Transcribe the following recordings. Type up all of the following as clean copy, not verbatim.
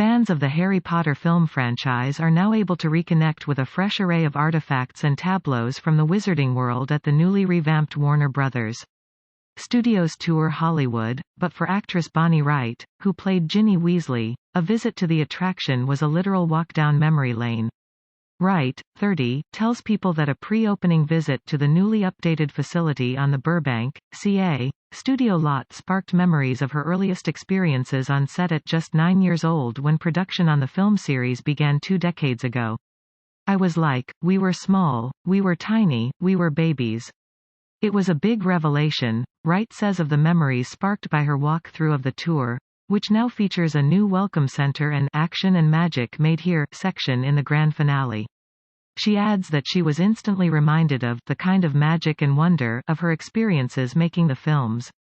Fans of the Harry Potter film franchise are now able to reconnect with a fresh array of artifacts and tableaus from the Wizarding World at the newly revamped Warner Bros. Studios tour Hollywood, but for actress Bonnie Wright, who played Ginny Weasley, a visit to the attraction was a literal walk down memory lane. Wright, 30, tells People that a pre-opening visit to the newly updated facility on the Burbank, CA, studio lot sparked memories of her earliest experiences on set at just 9 years old when production on the film series began 2 decades ago. "I was like, we were small, we were tiny, we were babies. It was a big revelation," Wright says of the memories sparked by her walkthrough of the tour, which now features a new welcome center and Action and Magic Made Here section in the grand finale. She adds that she was instantly reminded of the kind of magic and wonder of her experiences making the films.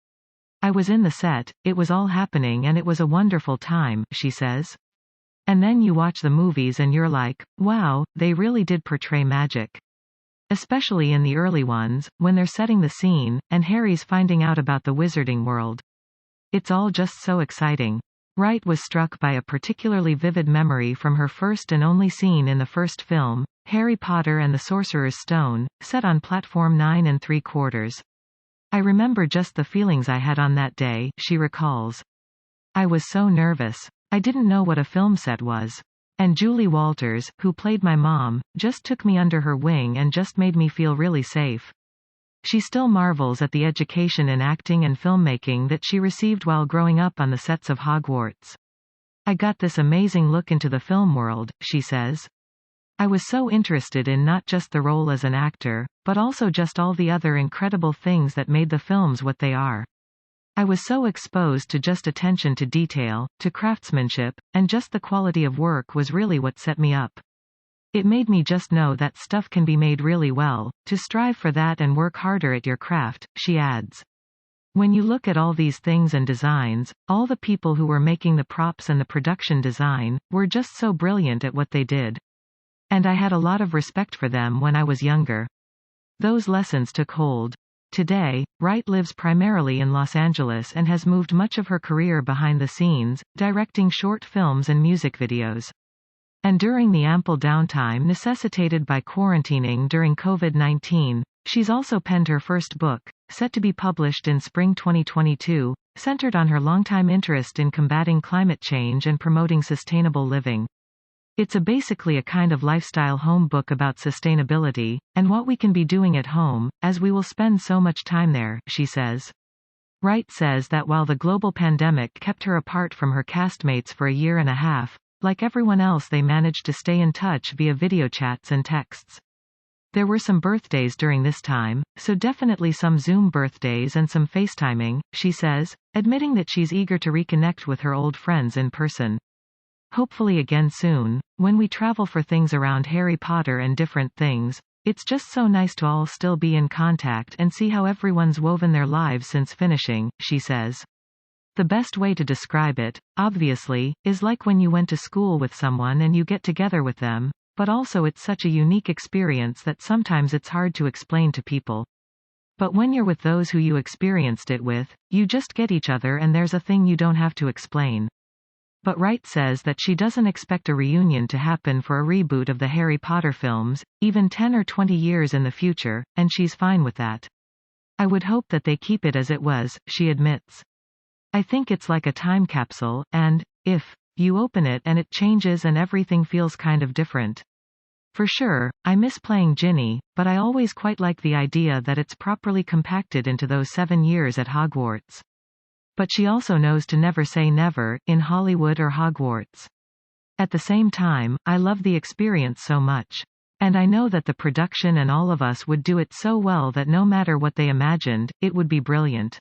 "I was in the set, it was all happening and it was a wonderful time," she says. And then you watch the movies and you're like, wow, they really did portray magic. Especially in the early ones, when they're setting the scene, and Harry's finding out about the Wizarding World. It's all just so exciting. Wright was struck by a particularly vivid memory from her first and only scene in the first film, Harry Potter and the Sorcerer's Stone, set on platform 9 3/4. "I remember just the feelings I had on that day," she recalls. "I was so nervous. I didn't know what a film set was. And Julie Walters, who played my mom, just took me under her wing and just made me feel really safe." She still marvels at the education in acting and filmmaking that she received while growing up on the sets of Hogwarts. "I got this amazing look into the film world," she says. "I was so interested in not just the role as an actor, but also just all the other incredible things that made the films what they are. I was so exposed to just attention to detail, to craftsmanship, and just the quality of work was really what set me up. It made me just know that stuff can be made really well, to strive for that and work harder at your craft," she adds. "When you look at all these things and designs, all the people who were making the props and the production design, were just so brilliant at what they did. And I had a lot of respect for them when I was younger. Those lessons took hold." Today, Wright lives primarily in Los Angeles and has moved much of her career behind the scenes, directing short films and music videos. And during the ample downtime necessitated by quarantining during COVID-19, she's also penned her first book, set to be published in spring 2022, centered on her longtime interest in combating climate change and promoting sustainable living. "It's basically a kind of lifestyle home book about sustainability, and what we can be doing at home, as we will spend so much time there," she says. Wright says that while the global pandemic kept her apart from her castmates for a year and a half, like everyone else they managed to stay in touch via video chats and texts. "There were some birthdays during this time, so definitely some Zoom birthdays and some FaceTiming," she says, admitting that she's eager to reconnect with her old friends in person. "Hopefully again soon, when we travel for things around Harry Potter and different things. It's just so nice to all still be in contact and see how everyone's woven their lives since finishing," she says. "The best way to describe it, obviously, is like when you went to school with someone and you get together with them, but also it's such a unique experience that sometimes it's hard to explain to people. But when you're with those who you experienced it with, you just get each other and there's a thing you don't have to explain." But Wright says that she doesn't expect a reunion to happen for a reboot of the Harry Potter films, even 10 or 20 years in the future, and she's fine with that. "I would hope that they keep it as it was," she admits. "I think it's like a time capsule, and, if you open it and it changes and everything feels kind of different. For sure, I miss playing Ginny, but I always quite like the idea that it's properly compacted into those 7 years at Hogwarts." But she also knows to never say never, in Hollywood or Hogwarts. "At the same time, I love the experience so much. And I know that the production and all of us would do it so well that no matter what they imagined, it would be brilliant."